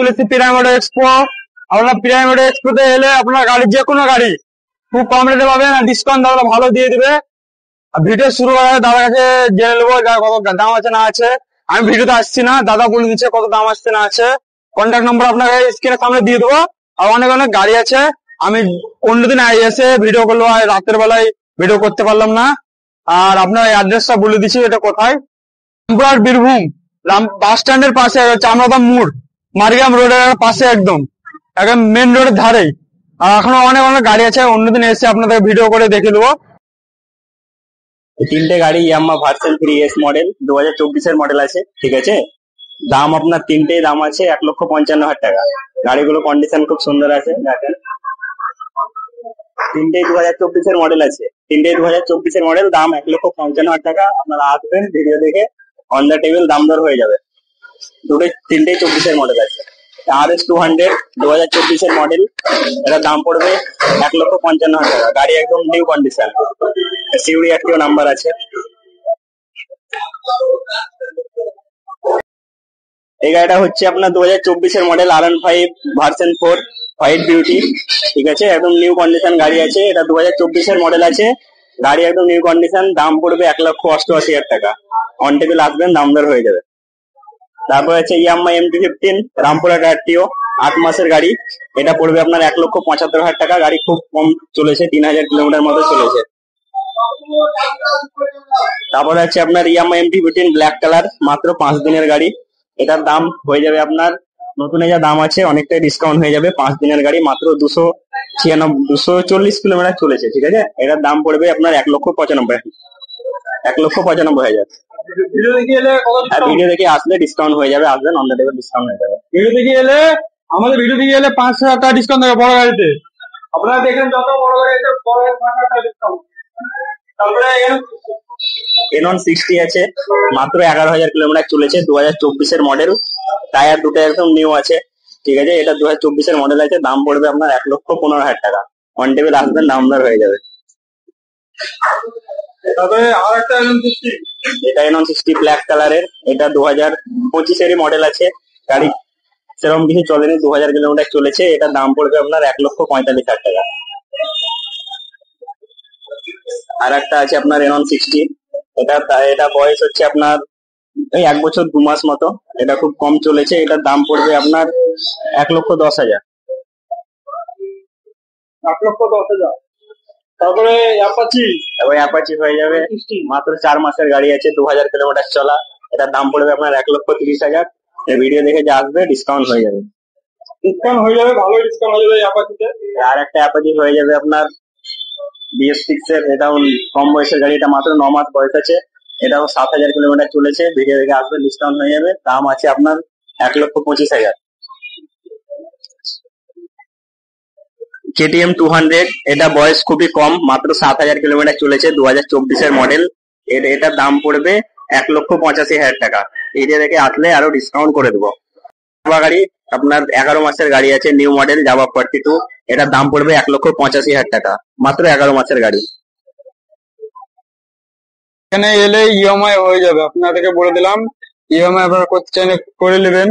খুলেছি pyramid expo. আপনার pyramid এক্সপোতে এলে আপনার গাড়ি যে কোনো গাড়ি খুব কম রেটে পাবেন, আর ডিসকাউন্ট দাদা ভালো দিয়ে দিবে। ভিডিও শুরু করার আগে দাদার কাছে জেনে নেবো কত দাম আছে না আছে। আমি ভিডিওতে আসছি না, দাদা বলে দিচ্ছে কত দাম আসছে না আছে। কন্ট্যাক্ট নম্বর আপনাকে স্ক্রিনের সামনে দিয়ে দেবো। আর অনেক অনেক গাড়ি আছে, আমি অন্যদিন এসে ভিডিও করলো, আর রাতের বেলায় ভিডিও করতে পারলাম না। আর আপনার অ্যাড্রেসটা বলে দিচ্ছি, এটা কোথায়। রামপুরহাট বীরভূম বাস স্ট্যান্ডের পাশে, চামড়াদাম মোড়, মারিয়াম রোডের পাশে, একদম একদম মেন রোডের ধারেই। আর এখনো অনেক অনেক গাড়ি আছে, অন্যদিন এসে আপনাদের ভিডিও করে দেখে দেবো। তিনটে গাড়ি ইয়ামাহা ভার্সন 3S মডেল 2024-এর মডেল আছে, ঠিক আছে। দাম আপনার তিনটেই দাম আছে 1,55,000 টাকা। গাড়িগুলো কন্ডিশন খুব সুন্দর আছে, দেখেন। তিনটেই 2024-এর মডেল আছে, তিনটেই 2024-এর মডেল, দাম 1,55,000 টাকা। আপনারা আসবেন, ভিডিও দেখে অন দ্য টেবিল দাম দর হয়ে যাবে। তিনটেই 24-এর মডেল আছে। RS200 2024-এর মডেল, এটা দাম পড়বে 1,55,000 টাকা। গাড়ি একদম নিউ কন্ডিশন, সিউড়ি একটিও নাম্বার আছে। এই গাড়িটা হচ্ছে আপনার 2024-এর model R15 version 4 white beauty, ঠিক আছে। একদম নিউ কন্ডিশন গাড়ি আছে, এটা 2024-এর মডেল আছে। গাড়ি একদম নিউ কন্ডিশন, দাম পড়বে 1,88,000 টাকা। অন টেবিল আসবেন, দাম দর হয়ে যাবে। তারপর আছে ইয়ামাহা MT-15 রামপুরহাট RTO 8 মাসের গাড়ি, এটা পড়বে আপনার 1,75,000 টাকা। গাড়ি খুব কম চলেছে, 3,000 কিলোমিটার মতো চলেছে। তারপরে আছে আপনার ইয়ামাহা MT-15 ব্ল্যাক কালার, মাত্র 5 দিনের গাড়ি। এটার দাম হয়ে যাবে আপনার, নতুন যা দাম আছে অনেকটাই ডিসকাউন্ট হয়ে যাবে। 5 দিনের গাড়ি, মাত্র 240 কিলোমিটার চলেছে, ঠিক আছে। এটার দাম পড়বে আপনার 1,95,000। ভিডিও দেখে আসলে ডিসকাউন্ট হয়ে যাবে, আসবেন, অন দ্য টেবিল ডিসকাউন্ট হয়ে যাবে। ভিডিও দেখে এলে আমাদের ভিডিও দেখে এলে 5,000 টাকা ডিসকাউন্ট দেবে বড় গাড়িতে। আপনারা দেখেন যত বড় গাড়ি আছে, বড় গাড়ি 5,000 টাকা ডিসকাউন্ট। তারপরে এনন 60 আছে, মাত্র 11,000 কিলোমিটার চলেছে, 2024-এর মডেল। টায়ার দুটো একদম নিউ আছে, ঠিক আছে। এটা 2024-এর মডেল আছে, দাম পড়বে আপনার 1,15,000 টাকা। অন টেবিল আসবেন, দাম দর হয়ে যাবে। তারপরে আর একটা এনন 60, এটা এনন 60 ব্ল্যাক কালারের, এটা 2025-এরই মডেল আছে। গাড়ি সেরকম কিছু চলেনি, 2,000 কিলোমিটার চলেছে। এটা দাম পড়বে আপনার 1,45,000 টাকা। আর একটা আছে আপনার এনন 60, এটা বয়স হচ্ছে আপনার এই 1 বছর 2 মাস মতো। এটা খুব কম চলেছে, এটার দাম পড়বে আপনার 1,10,000। 1,10,000। তারপরে অ্যাপাচি হয়ে যাবে, মাত্র 4 মাসের গাড়ি আছে, 2,000 কিলোমিটার চলা। এটার দাম পড়বে আপনার 1,30,000। ভিডিও দেখে যে আসবে, ডিসকাউন্ট হয়ে যাবে। ডিসকাউন্ট হয়ে যাবে, ভালো ডিসকাউন্ট হয়ে যাবে অ্যাপাচিতে। আর একটা অ্যাপাচি হয়ে যাবে আপনার BS6 এর, এটাও কম বয়সের গাড়ি, এটা মাত্র 9 মাস বয়স আছে। এটাও 7,000 কিলোমিটার চলেছে। ভিডিও দেখে আসবে, ডিসকাউন্ট হয়ে যাবে। দাম আছে আপনার 1,25,000। KTM 200, এটা বয়স খুবই কম, মাত্র 7,000 কিলোমিটার চলেছে, 2024-এর মডেল। এটার দাম পড়বে 1,85,000 টাকা। ভিডিও দেখে আসলে আরো ডিসকাউন্ট করে দেবো। গাড়ি আপনার 11 মাসের গাড়ি আছে, নিউ মডেল জাভা 42, এটার দাম পড়বে 1,85,000 টাকা, মাত্র 11 মাসের গাড়ি। এখানে এলে ইএমআই হয়ে যাবে, আপনাদেরকে বলে দিলাম। ইএমআই আপনারা করতে চাইলে করে নেবেন।